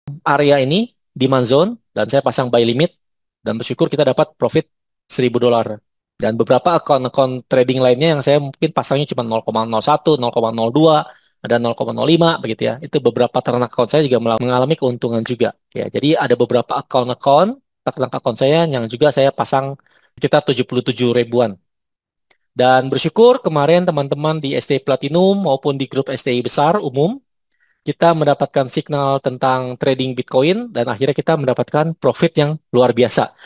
area ini, demand zone, dan saya pasang buy limit, dan bersyukur kita dapat profit $1.000. Dan beberapa akun-akun trading lainnya yang saya mungkin pasangnya cuma 0,01, 0,02, ada 0,05 begitu ya. Itu beberapa ternak akun saya juga mengalami keuntungan juga. Ya, jadi ada beberapa akun-akun ternak akun saya yang juga saya pasang sekitar 77 ribuan. Dan bersyukur kemarin teman-teman di STI Platinum maupun di grup STI besar umum, kita mendapatkan signal tentang trading Bitcoin dan akhirnya kita mendapatkan profit yang luar biasa.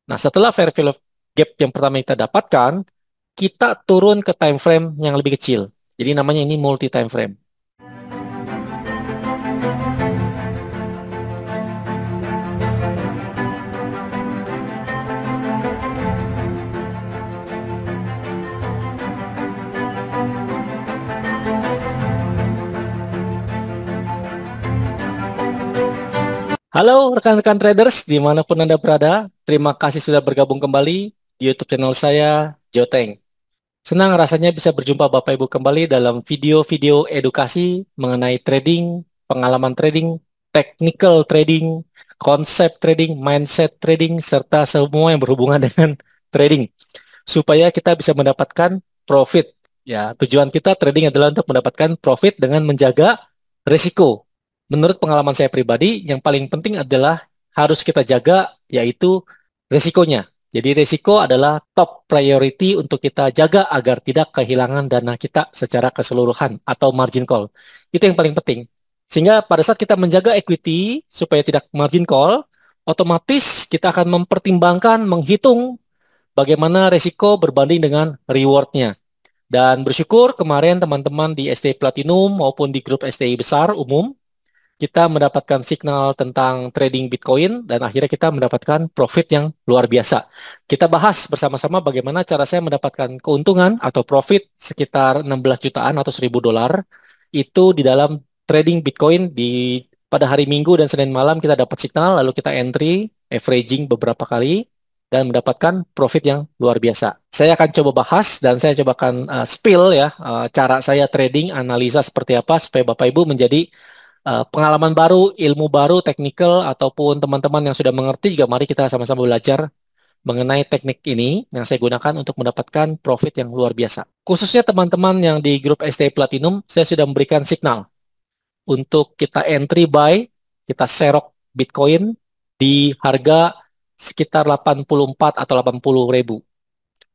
Nah, setelah fair value gap yang pertama kita dapatkan, kita turun ke time frame yang lebih kecil. Jadi namanya ini multi time frame. Halo rekan-rekan traders dimanapun Anda berada, terima kasih sudah bergabung kembali di YouTube channel saya, Joteng. Senang rasanya bisa berjumpa Bapak Ibu kembali dalam video-video edukasi mengenai trading, pengalaman trading, technical trading, konsep trading, mindset trading, serta semua yang berhubungan dengan trading. Supaya kita bisa mendapatkan profit. Ya, tujuan kita trading adalah untuk mendapatkan profit dengan menjaga risiko. Menurut pengalaman saya pribadi, yang paling penting adalah harus kita jaga, yaitu risikonya. Jadi risiko adalah top priority untuk kita jaga agar tidak kehilangan dana kita secara keseluruhan atau margin call. Itu yang paling penting. Sehingga pada saat kita menjaga equity supaya tidak margin call, otomatis kita akan mempertimbangkan, menghitung bagaimana risiko berbanding dengan rewardnya. Dan bersyukur kemarin teman-teman di STI Platinum maupun di grup STI besar umum, kita mendapatkan signal tentang trading Bitcoin dan akhirnya kita mendapatkan profit yang luar biasa. Kita bahas bersama-sama bagaimana cara saya mendapatkan keuntungan atau profit sekitar 16 jutaan atau $1.000 itu di dalam trading Bitcoin pada hari Minggu dan Senin malam kita dapat signal lalu kita entry averaging beberapa kali dan mendapatkan profit yang luar biasa. Saya akan coba bahas dan saya coba akan spill ya cara saya trading, analisa seperti apa supaya Bapak Ibu menjadi pengalaman baru, ilmu baru, technical, ataupun teman-teman yang sudah mengerti, juga mari kita sama-sama belajar mengenai teknik ini yang saya gunakan untuk mendapatkan profit yang luar biasa. Khususnya teman-teman yang di grup STI Platinum, saya sudah memberikan signal untuk kita entry buy, kita serok Bitcoin di harga sekitar 84 atau 80 ribu.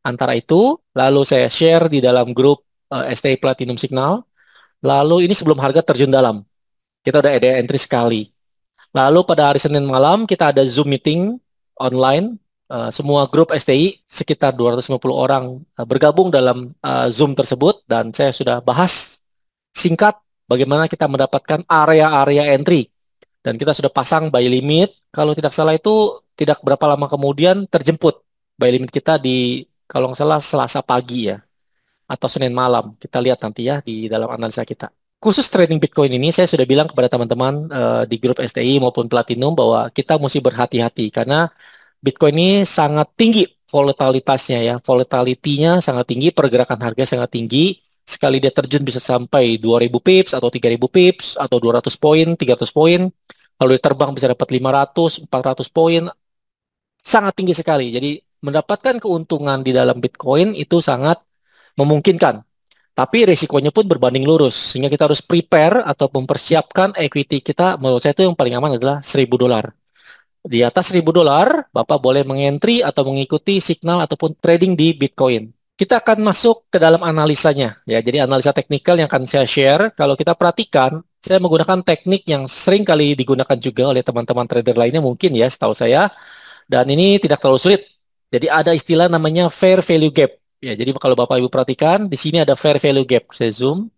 Antara itu, lalu saya share di dalam grup STI Platinum Signal, lalu ini sebelum harga terjun dalam. Kita udah ada entry sekali. Lalu pada hari Senin malam kita ada Zoom meeting online. Semua grup STI sekitar 250 orang bergabung dalam Zoom tersebut dan saya sudah bahas singkat bagaimana kita mendapatkan area-area entry dan kita sudah pasang buy limit. Kalau tidak salah itu tidak berapa lama kemudian terjemput buy limit kita di kalau nggak salah Selasa pagi ya atau Senin malam. Kita lihat nanti ya di dalam analisa kita. Khusus trading Bitcoin ini, saya sudah bilang kepada teman-teman di grup STI maupun Platinum bahwa kita mesti berhati-hati karena Bitcoin ini sangat tinggi volatilitasnya ya. Volatility-nya sangat tinggi, pergerakan harga sangat tinggi. Sekali dia terjun bisa sampai 2000 pips atau 3000 pips atau 200 poin, 300 poin. Kalau dia terbang bisa dapat 500, 400 poin. Sangat tinggi sekali. Jadi mendapatkan keuntungan di dalam Bitcoin itu sangat memungkinkan. Tapi risikonya pun berbanding lurus, sehingga kita harus prepare atau mempersiapkan equity kita. Menurut saya itu yang paling aman adalah $1.000. Di atas $1.000, Bapak boleh mengentry atau mengikuti signal ataupun trading di Bitcoin. Kita akan masuk ke dalam analisanya, ya. Jadi analisa teknikal yang akan saya share. Kalau kita perhatikan, saya menggunakan teknik yang sering kali digunakan juga oleh teman-teman trader lainnya mungkin ya, setahu saya. Dan ini tidak terlalu sulit. Jadi ada istilah namanya fair value gap. Ya, jadi kalau Bapak Ibu perhatikan, di sini ada fair value gap. Saya zoom.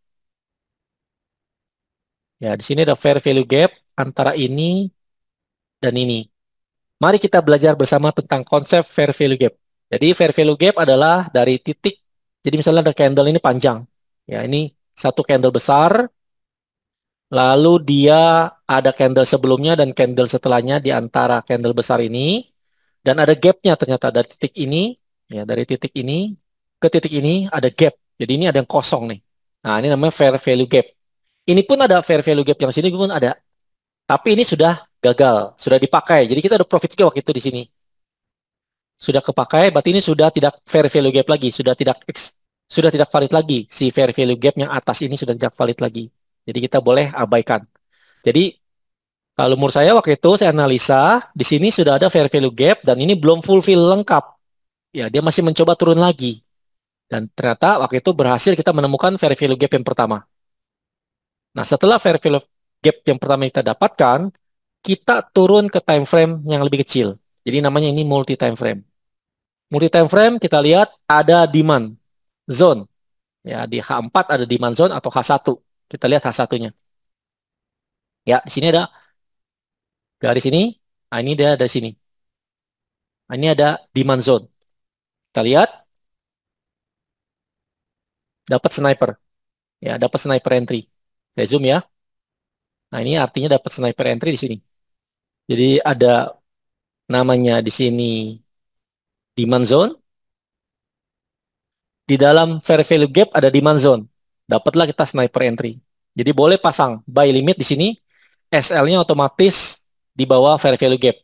Ya, di sini ada fair value gap antara ini dan ini. Mari kita belajar bersama tentang konsep fair value gap. Jadi fair value gap adalah dari titik. Jadi misalnya ada candle ini panjang. Ya, ini satu candle besar. Lalu dia ada candle sebelumnya dan candle setelahnya di antara candle besar ini. Dan ada gapnya ternyata dari titik ini. Ya, dari titik ini ke titik ini ada gap. Jadi ini ada yang kosong nih. Nah, ini namanya fair value gap. Ini pun ada fair value gap yang sini pun ada. Tapi ini sudah gagal, sudah dipakai. Jadi kita ada profit juga waktu itu di sini. Sudah kepakai, berarti ini sudah tidak fair value gap lagi, sudah tidak valid lagi. Si fair value gap yang atas ini sudah tidak valid lagi. Jadi kita boleh abaikan. Jadi kalau menurut saya waktu itu saya analisa, di sini sudah ada fair value gap dan ini belum fulfill lengkap. Ya, dia masih mencoba turun lagi. Dan ternyata waktu itu berhasil kita menemukan fair value gap yang pertama. Nah, setelah fair value gap yang pertama kita dapatkan, kita turun ke time frame yang lebih kecil. Jadi namanya ini multi time frame. Multi time frame kita lihat ada demand zone. Ya, di H4 ada demand zone atau H1. Kita lihat H1-nya. Ya, di sini ada garis ini. Nah, ini dia ada sini. Nah, ini ada demand zone. Kita lihat dapat sniper. Ya, dapat sniper entry. Saya zoom ya. Nah, ini artinya dapat sniper entry di sini. Jadi ada namanya di sini demand zone. Di dalam fair value gap ada demand zone. Dapatlah kita sniper entry. Jadi boleh pasang buy limit di sini. SL-nya otomatis di bawah fair value gap.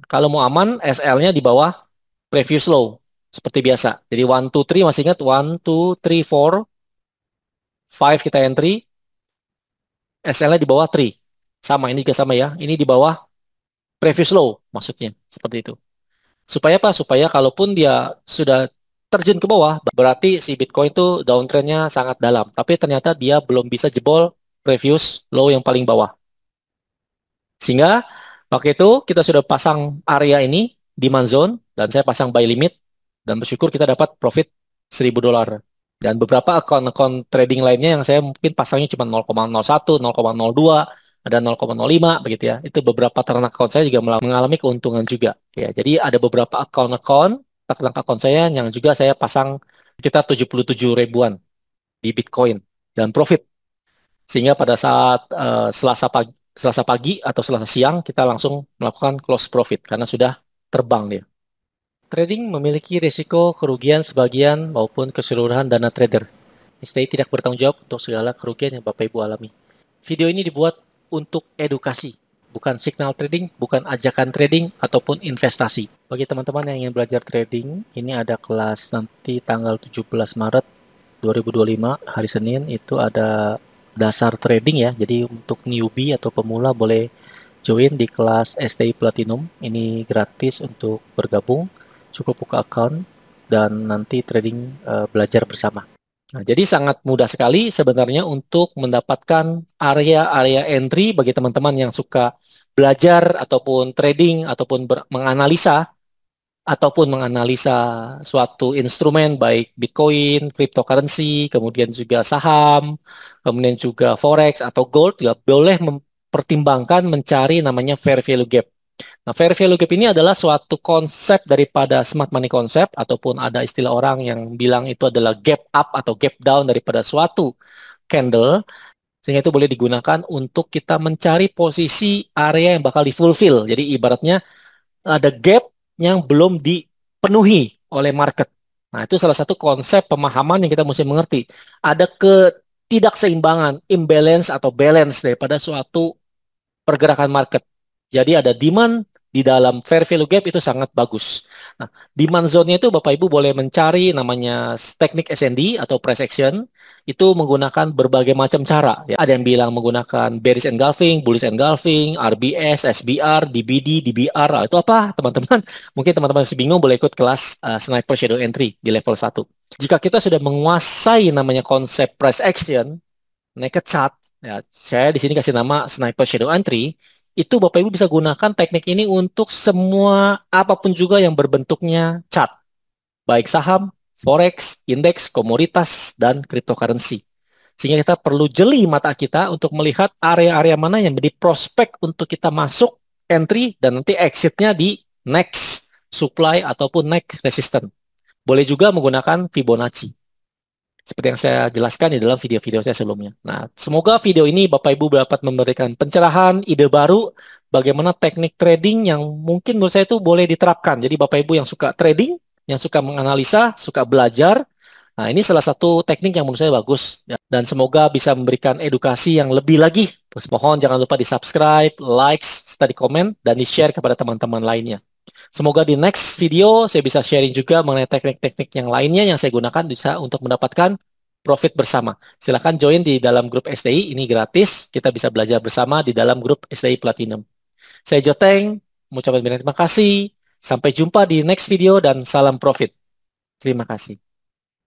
Kalau mau aman, SL-nya di bawah previous low. Seperti biasa. Jadi 1, 2, 3 masih ingat? 1, 2, 3, 4, 5 kita entry. SL-nya di bawah 3. Sama, ini juga sama ya. Ini di bawah previous low maksudnya. Seperti itu. Supaya apa? Supaya kalaupun dia sudah terjun ke bawah, berarti si Bitcoin itu downtrendnya sangat dalam. Tapi ternyata dia belum bisa jebol previous low yang paling bawah. Sehingga waktu itu kita sudah pasang area ini, demand zone, dan saya pasang buy limit, dan bersyukur kita dapat profit $1.000. Dan beberapa akun-akun trading lainnya yang saya mungkin pasangnya cuma 0,01, 0,02, ada 0,05 begitu ya. Itu beberapa ternak akun saya juga mengalami keuntungan juga. Ya, jadi ada beberapa akun-akun ternak akun saya yang juga saya pasang sekitar 77 ribuan di Bitcoin dan profit. Sehingga pada saat Selasa pagi atau Selasa siang kita langsung melakukan close profit karena sudah terbang dia. Trading memiliki risiko kerugian sebagian maupun keseluruhan dana trader. STI tidak bertanggung jawab untuk segala kerugian yang Bapak Ibu alami. Video ini dibuat untuk edukasi, bukan signal trading, bukan ajakan trading, ataupun investasi. Bagi teman-teman yang ingin belajar trading, ini ada kelas nanti tanggal 17 Maret 2025, hari Senin, itu ada dasar trading ya. Jadi untuk newbie atau pemula boleh join di kelas STI Platinum. Ini gratis untuk bergabung, cukup buka account, dan nanti trading belajar bersama. Nah, jadi sangat mudah sekali sebenarnya untuk mendapatkan area-area entry bagi teman-teman yang suka belajar ataupun trading ataupun menganalisa suatu instrumen baik Bitcoin, cryptocurrency, kemudian juga saham, kemudian juga forex atau gold, ya boleh mempertimbangkan mencari namanya fair value gap. Nah, fair value gap ini adalah suatu konsep daripada smart money concept ataupun ada istilah orang yang bilang itu adalah gap up atau gap down daripada suatu candle sehingga itu boleh digunakan untuk kita mencari posisi area yang bakal difulfill. Jadi ibaratnya ada gap yang belum dipenuhi oleh market. Nah, itu salah satu konsep pemahaman yang kita mesti mengerti. Ada ketidakseimbangan, imbalance atau balance daripada suatu pergerakan market. Jadi ada demand di dalam fair value gap itu sangat bagus. Nah, demand zone-nya itu Bapak Ibu boleh mencari namanya teknik SND atau price action itu menggunakan berbagai macam cara. Ya, ada yang bilang menggunakan bearish engulfing, bullish engulfing, RBS, SBR, DBD, DBR. Itu apa, teman-teman? Mungkin teman-teman masih bingung boleh ikut kelas Sniper Shadow Entry di level 1. Jika kita sudah menguasai namanya konsep price action, naik ke chart, ya, saya di sini kasih nama Sniper Shadow Entry. Itu Bapak Ibu bisa gunakan teknik ini untuk semua apapun juga yang berbentuknya chart. Baik saham, forex, indeks, komoditas, dan cryptocurrency. Sehingga kita perlu jeli mata kita untuk melihat area-area mana yang menjadi prospek untuk kita masuk entry dan nanti exitnya di next supply ataupun next resistance. Boleh juga menggunakan Fibonacci. Seperti yang saya jelaskan di dalam video-video saya sebelumnya. Nah, semoga video ini Bapak Ibu dapat memberikan pencerahan, ide baru, bagaimana teknik trading yang mungkin menurut saya itu boleh diterapkan. Jadi Bapak Ibu yang suka trading, yang suka menganalisa, suka belajar, Nah, ini salah satu teknik yang menurut saya bagus, ya. Dan semoga bisa memberikan edukasi yang lebih lagi. Terus mohon jangan lupa di subscribe, likes, serta di komen, dan di share kepada teman-teman lainnya. Semoga di next video saya bisa sharing juga mengenai teknik-teknik yang lainnya yang saya gunakan bisa untuk mendapatkan profit bersama. Silahkan join di dalam grup STI, ini gratis. Kita bisa belajar bersama di dalam grup STI Platinum. Saya Joteng, mengucapkan terima kasih. Sampai jumpa di next video dan salam profit. Terima kasih.